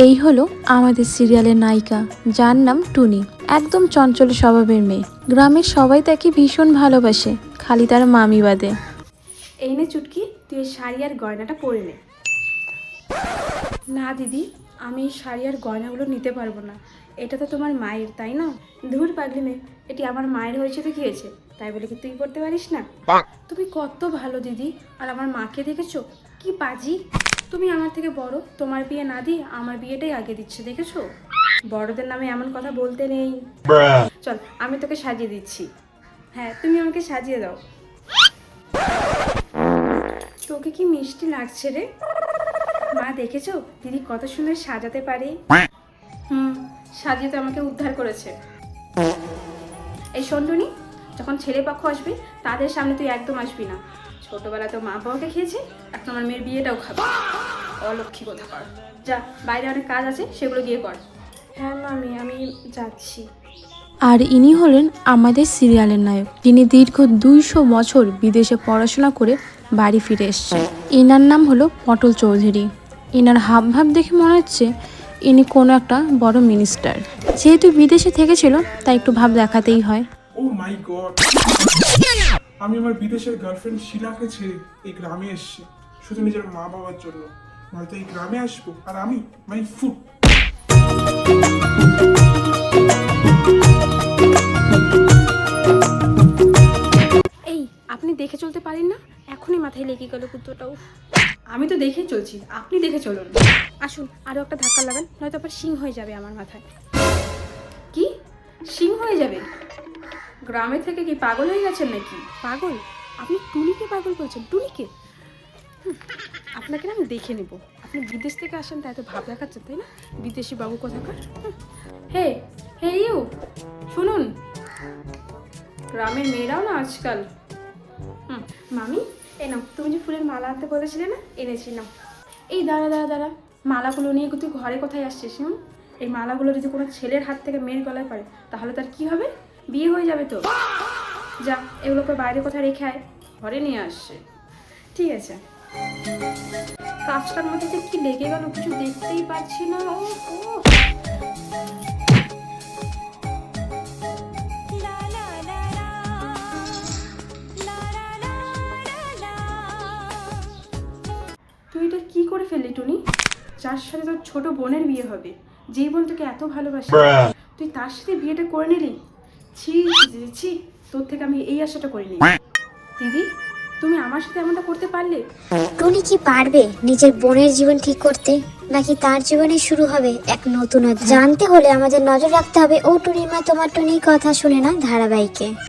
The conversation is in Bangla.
এই হলো আমাদের সিরিয়ালের নায়িকা, যার নাম টুনি। একদম চঞ্চল স্বভাবের মেয়ে। গ্রামের সবাই তাকে ভীষণ ভালোবাসে, খালি তার মামি বাদে। এই নে চুটকি, তুই এই শাড়ি আর গয়নাটা পরে নে। না দিদি, আমি এই শাড়ি আর গয়নাগুলো নিতে পারবো না। এটা তো তোমার মায়ের, তাই না? ধুর পাগলি মেয়ে, এটি আমার মায়ের হয়েছে তো কি হয়েছে, তাই বলে কি তুই পড়তে পারিস না? তুমি কত ভালো দিদি, আর আমার মাকে দেখেছো কি পাজি। তুমি আমার থেকে বড়, তোমার বিয়ে না দিয়ে আমার বিয়েটাই আগে দিচ্ছে, দেখেছো? বড়দের নামে এমন কথা বলতে নেই। চল, আমি তোকে সাজিয়ে দিচ্ছি। হ্যাঁ, তুমি আমাকে সাজিয়ে দাও। তোকে কি মিষ্টি লাগছে রে মা, দেখেছো দিদি কত সুন্দর সাজাতে পারে। সাজিয়ে তো আমাকে উদ্ধার করেছে। এই শোনটুনি, যখন ছেলে পক্ষ আসবে তাদের সামনে তুই একদম আসবি না। ছোটবেলা তো মা বাবাকে খেয়েছে, এখন আমার মেয়ের বিয়েটাও খাবে। অলক্ষী কোথা কর, যা, বাইরে অনেক কাজ আছে সেগুলো গিয়ে কর। হ্যাঁ মামি, আমি যাচ্ছি। আর ইনি হলেন আমাদের সিরিয়ালের নায়ক, যিনি দীর্ঘ 200 বছর বিদেশে পড়াশোনা করে বাড়ি ফিরে এসছে। ইনার নাম হলো পটল চৌধুরী। ইনার হাবভাব দেখে মনে হচ্ছে ইনি কোনো একটা বড় মিনিস্টার। যেহেতু বিদেশে থেকেছিল, তাই একটু ভাব দেখাতেই হয়। ও মাই গড, আমি আমার বিদেশের গার্লফ্রেন্ড শিলাকে ছেড়ে এই গ্রামে এসেছি শুধু নিজের মা বাবার জন্য। নয়তো এই গ্রামে আসবো আর আমি মাই ফুড। এই, আপনি দেখে চলতে পারেন না? এখনই মাথায় লেগে গেল কুত্তটাও। আমি তো দেখে চলছি, আপনি দেখে চলুন। আসুন, আরও একটা ধাক্কা লাগান, নয়তো আবার শিং হয়ে যাবে আমার মাথায়। কি শিং হয়ে যাবে? গ্রামে থেকে কি পাগল হয়ে গেছেন নাকি? পাগল? আপনি টুনিকে পাগল বলছেন? টুনিকে? আপনাকে না আমি দেখে নেব। আপনি বিদেশ থেকে আসেন তাই তো ভাব দেখাচ্ছেন, তাই না? বিদেশি বাবু কোথাকার। হে হে ইউ, শুনুন, গ্রামের মেয়েরাও না আজকাল। মামি, এই নাও, তুমি যে ফুলের মালা আনতে বলেছিলে না, এনেছি নাও। এই দাঁড়া দাঁড়া দাঁড়া, মালাগুলো নিয়ে তুই ঘরে কোথায় আসছিস? এই মালাগুলো যদি কোনো ছেলের হাত থেকে মেয়ের গলায় পড়ে তাহলে তার কি হবে? বিয়ে হয়ে যাবে তো। যা, এগুলোকে বাইরে কোথায় রেখে আয়, ঘরে নিয়ে আসছে। ঠিক আছে। কাজটার মধ্যে যে কি লেগে গেল কিছু দেখতেই পাচ্ছি না। ও তুই এটা কি করে ফেললি টুনি? যার সাথে তোর ছোট বোনের বিয়ে হবে, যেই বোন তোকে এত ভালোবাসে, তুই তার সাথে বিয়েটা করে নিলি? ছি ছি ছি, তোর থেকে আমি এই আশাটা করিনি। দিদি, তুমি আমার সাথে এমনটা করতে পারলে? টুনি কি পারবে নিজের বোনের জীবন ঠিক করতে, নাকি তার জীবনে শুরু হবে এক নতুন অধ্যায়? জানতে হলে আমাদের নজর রাখতে হবে ও টুনির মা তোমার টুনির কথা শুনে না ধারাবাহিকে।